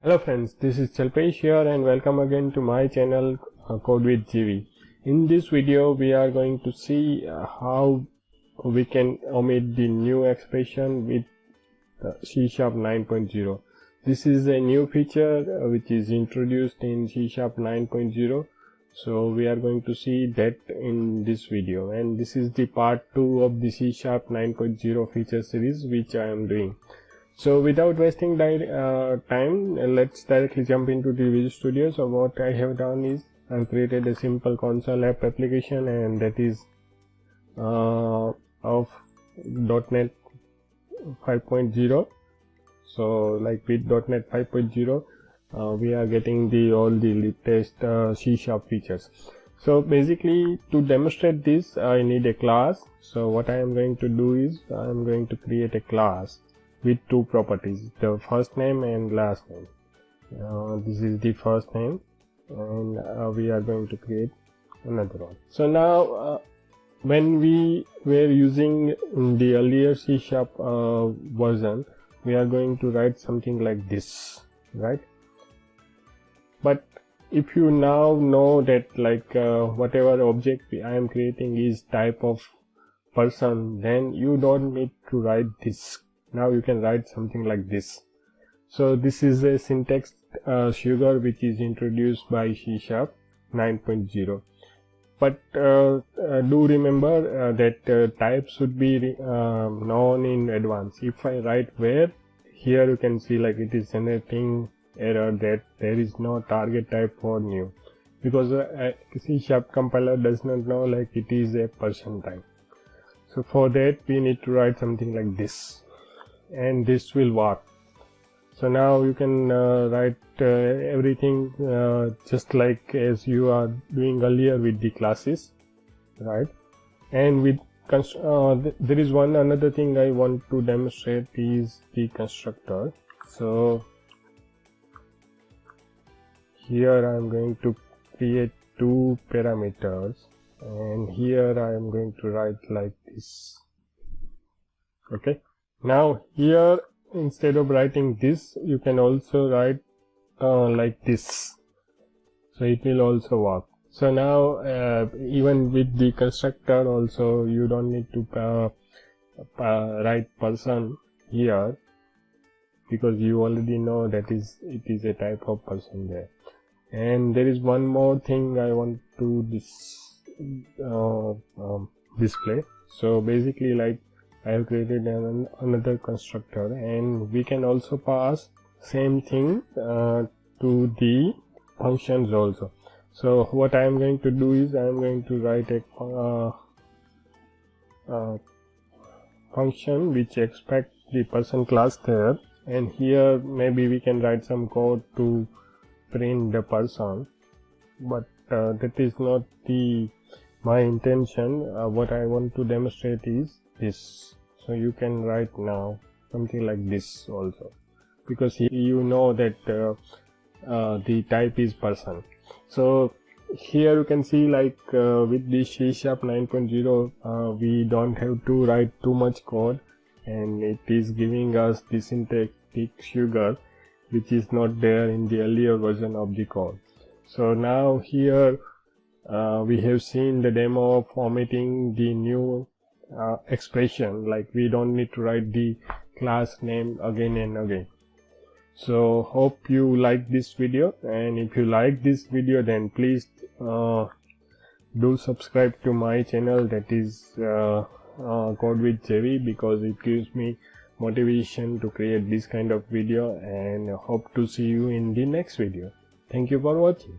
Hello friends, this is Chalpesh here and welcome again to my channel Code with GV. In this video we are going to see how we can omit the new expression with C# 9.0. This is a new feature which is introduced in C# 9.0. So we are going to see that in this video, and this is the part 2 of the C# 9.0 feature series which I am doing. So without wasting time, let's directly jump into the Visual Studio. So what I have done is I have created a simple console app application, and that is of .NET 5.0. So like with .NET 5.0, we are getting all the latest C# features. So basically, to demonstrate this, I need a class. So what I am going to do is I am going to create a class with two properties, the first name and last name. This is the first name, and we are going to create another one. So now when we were using in the earlier C# version, we are going to write something like this, right? But if you now know that like whatever object I am creating is type of person, then you don't need to write this. Now you can write something like this. So this is a syntax sugar which is introduced by C# 9.0. But do remember that type should be known in advance. If I write where, here you can see like it is generating error that there is no target type for new, because C# compiler does not know like it is a person type. So for that we need to write something like this, and this will work. So now you can write everything just like as you are doing earlier with the classes, right? And with there is another thing I want to demonstrate is the constructor. So here I am going to create two parameters, and here I am going to write like this. Okay. Now here, instead of writing this, you can also write like this. So it will also work. So now even with the constructor also, you don't need to write person here, because you already know that it is a type of person there. And there is one more thing I want to display. So basically, like I have created another constructor, and we can also pass same thing to the functions also. So what I am going to do is I am going to write a function which expects the person class there, and here maybe we can write some code to print the person, but that is not my intention. What I want to demonstrate is this. So you can write now something like this also, because you know that the type is person. So here you can see like with the C# 9.0 we don't have to write too much code, and it is giving us the syntactic sugar which is not there in the earlier version of the code. So now here we have seen the demo of omitting the new expression, like we don't need to write the class name again and again. So hope you like this video, and if you like this video, then please do subscribe to my channel, that is Code with JV, because it gives me motivation to create this kind of video, and hope to see you in the next video. Thank you for watching.